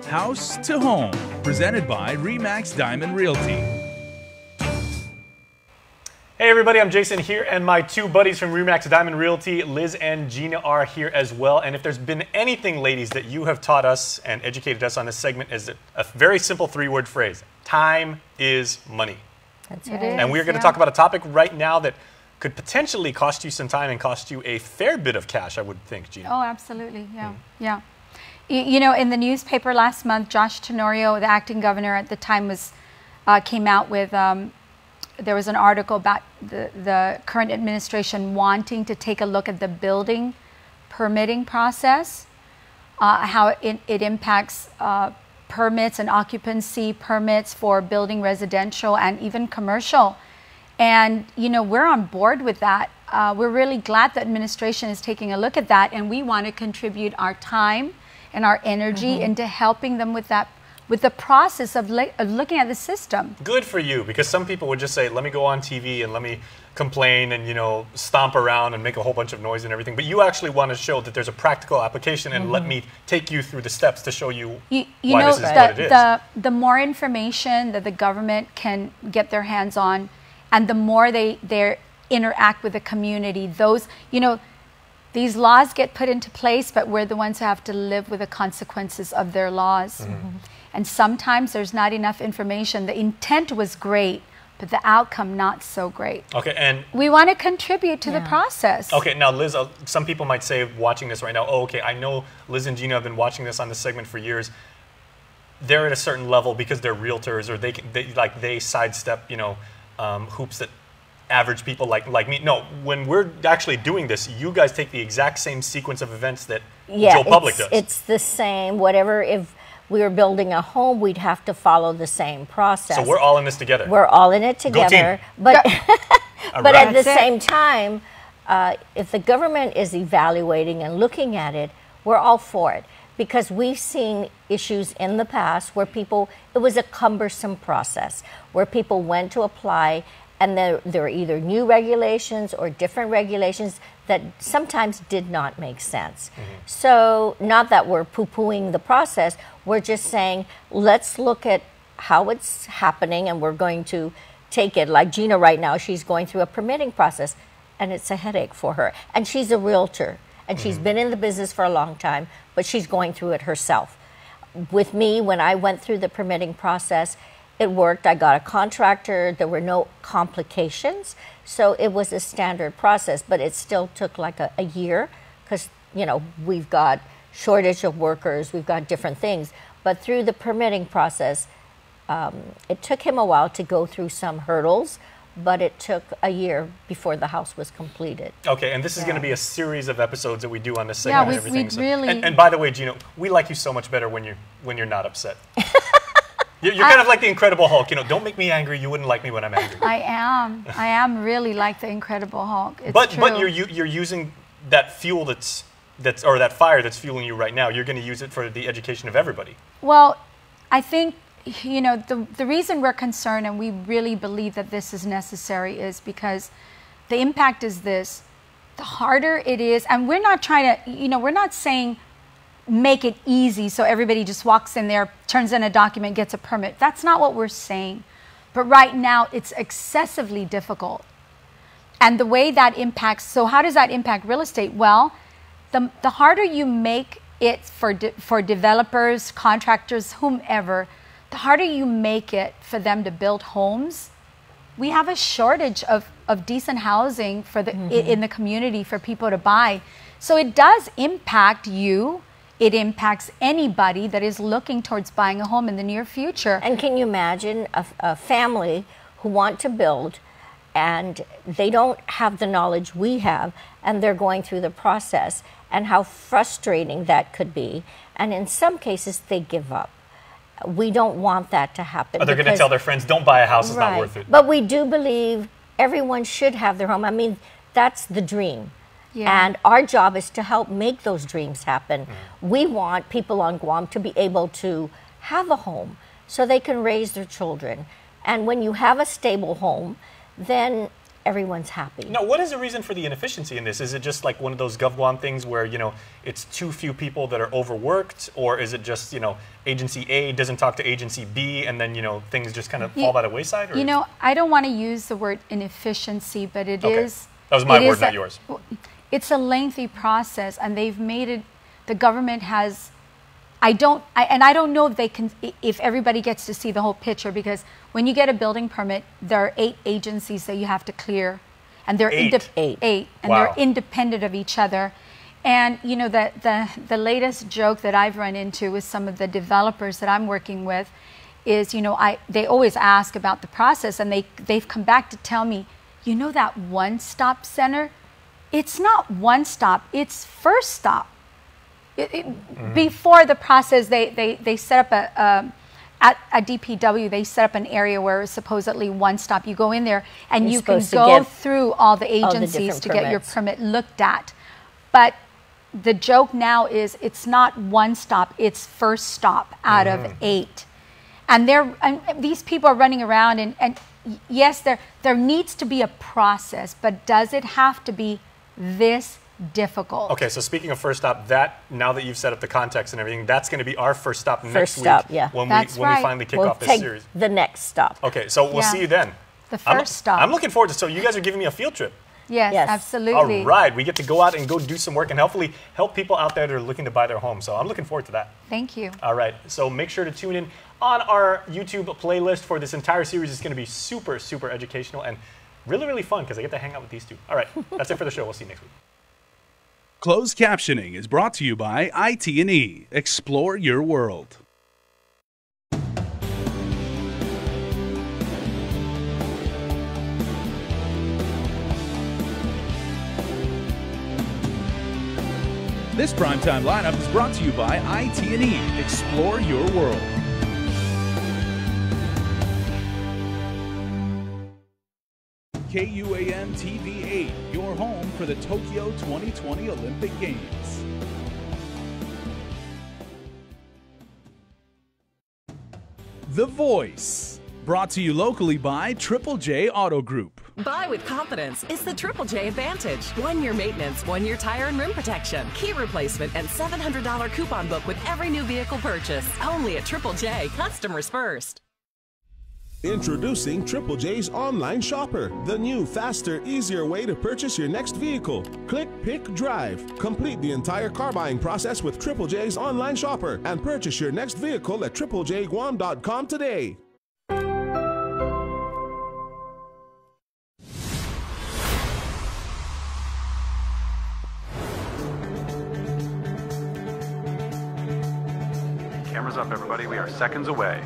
House to Home, presented by RE/MAX Diamond Realty. Hey everybody, I'm Jason here, and my two buddies from RE/MAX Diamond Realty, Liz and Gina, are here as well. And if there's been anything, ladies, that you have taught us and educated us on this segment, is a very simple three-word phrase: time is money. That's right. And we're going to talk about a topic right now that could potentially cost you some time and cost you a fair bit of cash, I would think, Gina. Oh, absolutely. Yeah. Yeah. You know, in the newspaper last month, Josh Tenorio, the acting governor at the time, came out with, there was an article about the current administration wanting to take a look at the building permitting process, how it impacts permits and occupancy permits for building residential and even commercial. And, you know, we're on board with that. We're really glad the administration is taking a look at that, and we want to contribute our time and our energy into helping them with that, with the process of looking at the system. Good for you, because some people would just say, let me go on TV and let me complain and, you know, stomp around and make a whole bunch of noise and everything. But you actually want to show that there's a practical application, and let me take you through the steps to show you why this is what it is. The more information that the government can get their hands on, and the more they interact with the community, those, you know, these laws get put into place, but we're the ones who have to live with the consequences of their laws. And sometimes there's not enough information. The intent was great, but the outcome not so great. Okay, and we want to contribute to the process. Okay, now Liz, some people might say watching this right now, oh, okay, I know Liz and Gina have been watching this on this segment for years. They're at a certain level because they're realtors, or they sidestep, you know, hoops that average people like me. No, when we're actually doing this, you guys take the exact same sequence of events that Joe Public does. It's the same. Whatever, if we were building a home, we'd have to follow the same process. So we're all in this together. We're all in it together. But but at the same time, if the government is evaluating and looking at it, we're all for it. Because we've seen issues in the past where it was a cumbersome process, where people went to apply and there were either new regulations or different regulations that sometimes did not make sense. So not that we're poo-pooing the process, we're just saying, let's look at how it's happening, and we're going to take it. Like Gina right now, she's going through a permitting process, and it's a headache for her. And she's a realtor, and she's been in the business for a long time, but she's going through it herself. With me, when I went through the permitting process, it worked. I got a contractor. There were no complications. So it was a standard process, but it still took like a year because, you know, we've got shortage of workers. We've got different things. But through the permitting process, it took him a while to go through some hurdles, but it took a year before the house was completed. Okay, and this is going to be a series of episodes that we do on this segment and everything. So, really... And by the way, Gina, we like you so much better when you're not upset. You're kind of like the Incredible Hulk. You know, don't make me angry. You wouldn't like me when I'm angry. I am really like the Incredible Hulk. It's but true. But you're using that fuel or that fire that's fueling you right now. You're going to use it for the education of everybody. Well, I think, you know, the reason we're concerned and we really believe that this is necessary is because the impact is this: the harder it is, and we're not trying to, you know, we're not saying make it easy so everybody just walks in there, turns in a document, gets a permit. That's not what we're saying. But right now, it's excessively difficult. And the way that impacts, so how does that impact real estate? Well, the harder you make it for developers, contractors, whomever, the harder you make it for them to build homes. We have a shortage of decent housing for in the community for people to buy. So it does impact you. It impacts anybody that is looking towards buying a home in the near future. And can you imagine a family who want to build and they don't have the knowledge we have, and they're going through the process, and how frustrating that could be. And in some cases, they give up. We don't want that to happen. Or they're going to tell their friends, don't buy a house, it's not worth it. But we do believe everyone should have their home. I mean, that's the dream. Yeah. And our job is to help make those dreams happen. We want people on Guam to be able to have a home so they can raise their children. And when you have a stable home, then everyone's happy. Now, what is the reason for the inefficiency in this? Is it just like one of those GovGuam things where, it's too few people that are overworked? Or is it just, agency A doesn't talk to agency B and then, things just kind of fall by the wayside? Or? I don't want to use the word inefficiency, but it is. That was my word, not yours. It's a lengthy process, and they've made it, the government has, I don't know if they can, if everybody gets to see the whole picture, because when you get a building permit, there are 8 agencies that you have to clear, and they're eight, and they're independent of each other. And the latest joke that I've run into with some of the developers that I'm working with is, they always ask about the process, and they've come back to tell me, that one-stop center, it's not one stop, it's first stop. Before the process, they set up at DPW, they set up an area where it's supposedly one stop. You go in there and you can go through all the agencies to get your permit looked at. But the joke now is it's not one stop, it's first stop out of 8. And these people are running around and yes, there needs to be a process, but does it have to be this difficult? Okay, so speaking of first stop, now that you've set up the context and everything, that's going to be our first stop next week. First stop, yeah. When we finally kick off this series. The next stop. Okay, so we'll see you then. The first stop. I'm looking forward to. So you guys are giving me a field trip. Yes, absolutely. All right, we get to go out and go do some work and hopefully help people out there that are looking to buy their home. So I'm looking forward to that. Thank you. All right, so make sure to tune in on our YouTube playlist for this entire series. It's going to be super, super educational and really, really fun because I get to hang out with these two. All right, that's it for the show. We'll see you next week. Closed captioning is brought to you by IT&E. Explore your world. This primetime lineup is brought to you by IT&E. Explore your world. KUAM TV 8, your home for the Tokyo 2020 Olympic Games. The Voice, brought to you locally by Triple J Auto Group. Buy with confidence. It's the Triple J Advantage. 1-year maintenance, 1-year tire and rim protection, key replacement, and $700 coupon book with every new vehicle purchase. Only at Triple J. Customers first. Introducing Triple J's Online Shopper, the new, faster, easier way to purchase your next vehicle. Click, pick, drive. Complete the entire car buying process with Triple J's Online Shopper and purchase your next vehicle at triplejguam.com today. Cameras up, everybody. We are seconds away.